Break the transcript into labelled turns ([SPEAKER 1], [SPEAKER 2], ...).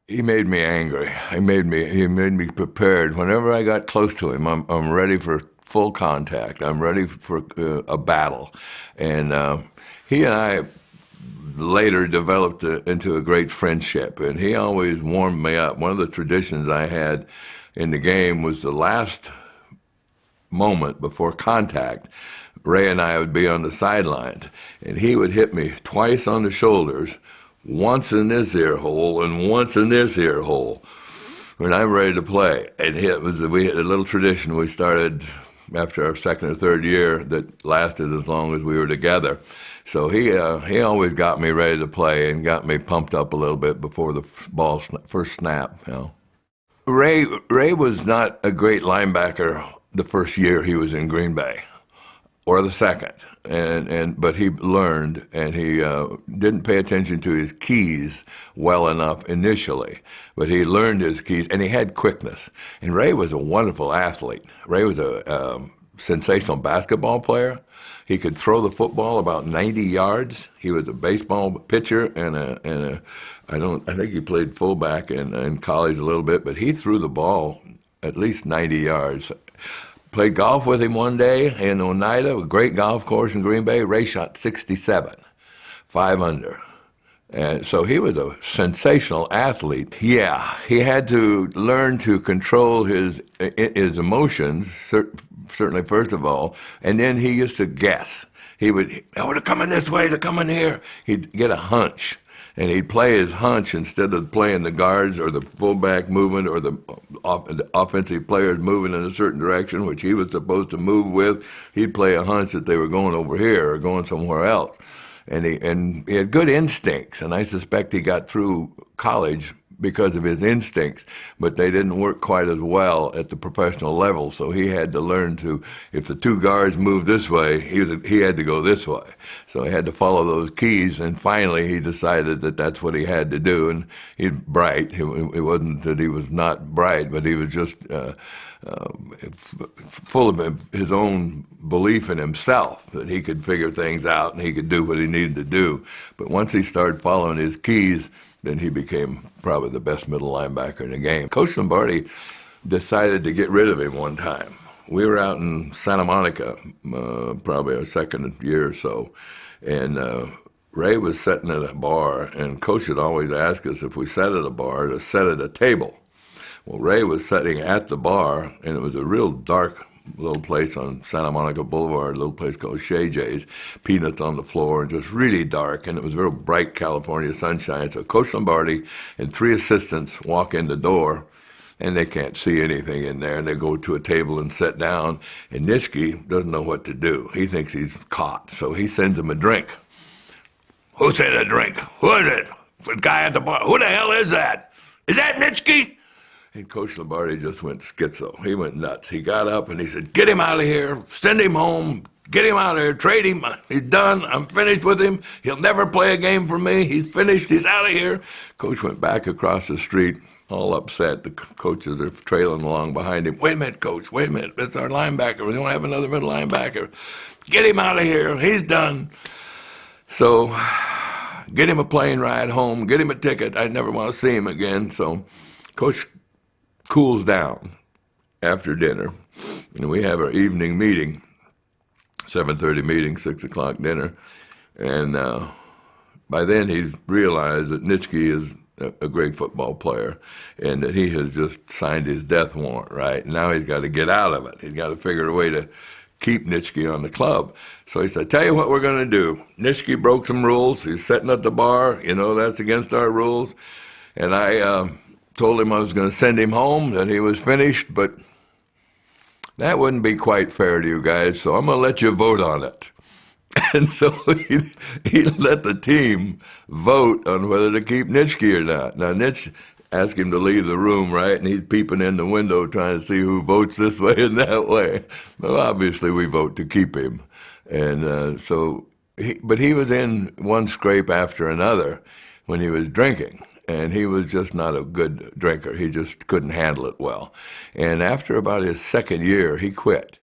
[SPEAKER 1] He made me angry. He made me prepared. Whenever I got close to him, I'm ready for full contact. I'm ready for a battle, and he and I later developed into a great friendship. And he always warmed me up. One of the traditions I had in the game was the last moment before contact. Ray and I would be on the sidelines, and he would hit me twice on the shoulders, once in this ear hole and once in this ear hole, when I'm ready to play. And we had a little tradition we started after our second or third year that lasted as long as we were together. So he always got me ready to play and got me pumped up a little bit before the ball first snap. Ray was not a great linebacker the first year he was in Green Bay, or the second, but he learned, and he didn't pay attention to his keys well enough initially, but he learned his keys, and he had quickness. And Ray was a wonderful athlete. Ray was a sensational basketball player. He could throw the football about 90 yards. He was a baseball pitcher I think he played fullback in college a little bit, but he threw the ball at least 90 yards. Played golf with him one day in Oneida, a great golf course in Green Bay. Ray shot 67, 5 under. And so he was a sensational athlete. Yeah, he had to learn to control his emotions, certainly first of all, and then he used to guess. He would, oh, they're coming this way, they're coming here. He'd get a hunch, and he'd play his hunch instead of playing the guards or the fullback movement or the offensive players moving in a certain direction, which he was supposed to move with. He'd play a hunch that they were going over here or going somewhere else. And he had good instincts, and I suspect he got through college because of his instincts, but they didn't work quite as well at the professional level. So he had to learn to, if the two guards moved this way, he had to go this way. So he had to follow those keys, and finally he decided that that's what he had to do. And he's bright. It wasn't that he was not bright, but he was just full of his own belief in himself that he could figure things out and he could do what he needed to do. But once he started following his keys, then he became probably the best middle linebacker in the game. Coach Lombardi decided to get rid of him one time. We were out in Santa Monica, probably our second year or so, and Ray was sitting at a bar, and Coach would always ask us if we sat at a bar to sit at a table. Well, Ray was sitting at the bar, and it was a real dark little place on Santa Monica Boulevard, a little place called Shay J's, peanuts on the floor, and just really dark, and it was real bright California sunshine. So Coach Lombardi and 3 assistants walk in the door, and they can't see anything in there, and they go to a table and sit down, and Nitschke doesn't know what to do. He thinks he's caught, so he sends them a drink. Who said a drink? Who is it? The guy at the bar. Who the hell is that? Is that Nitschke? And Coach Lombardi just went schizo. He went nuts. He got up and he said, get him out of here, send him home, get him out of here, trade him. He's done. I'm finished with him. He'll never play a game for me. He's finished. He's out of here. Coach went back across the street, all upset. The coaches are trailing along behind him. Wait a minute, Coach. Wait a minute. It's our linebacker. We don't have another middle linebacker. Get him out of here. He's done. So get him a plane ride home. Get him a ticket. I never want to see him again. So Coach cools down after dinner, and we have our evening meeting, 7:30 meeting, 6 o'clock dinner, and by then he's realized that Nitschke is a great football player and that he has just signed his death warrant, right? Now he's got to get out of it. He's got to figure a way to keep Nitschke on the club. So he said, tell you what we're going to do. Nitschke broke some rules. He's sitting at the bar. You know, that's against our rules. And I told him I was going to send him home, that he was finished, but that wouldn't be quite fair to you guys, so I'm going to let you vote on it. And so he let the team vote on whether to keep Nitschke or not. Now, Nitsch asked him to leave the room, right, and he's peeping in the window trying to see who votes this way and that way. Well, obviously we vote to keep him. And but he was in one scrape after another when he was drinking. And he was just not a good drinker. He just couldn't handle it well. And after about his second year, he quit.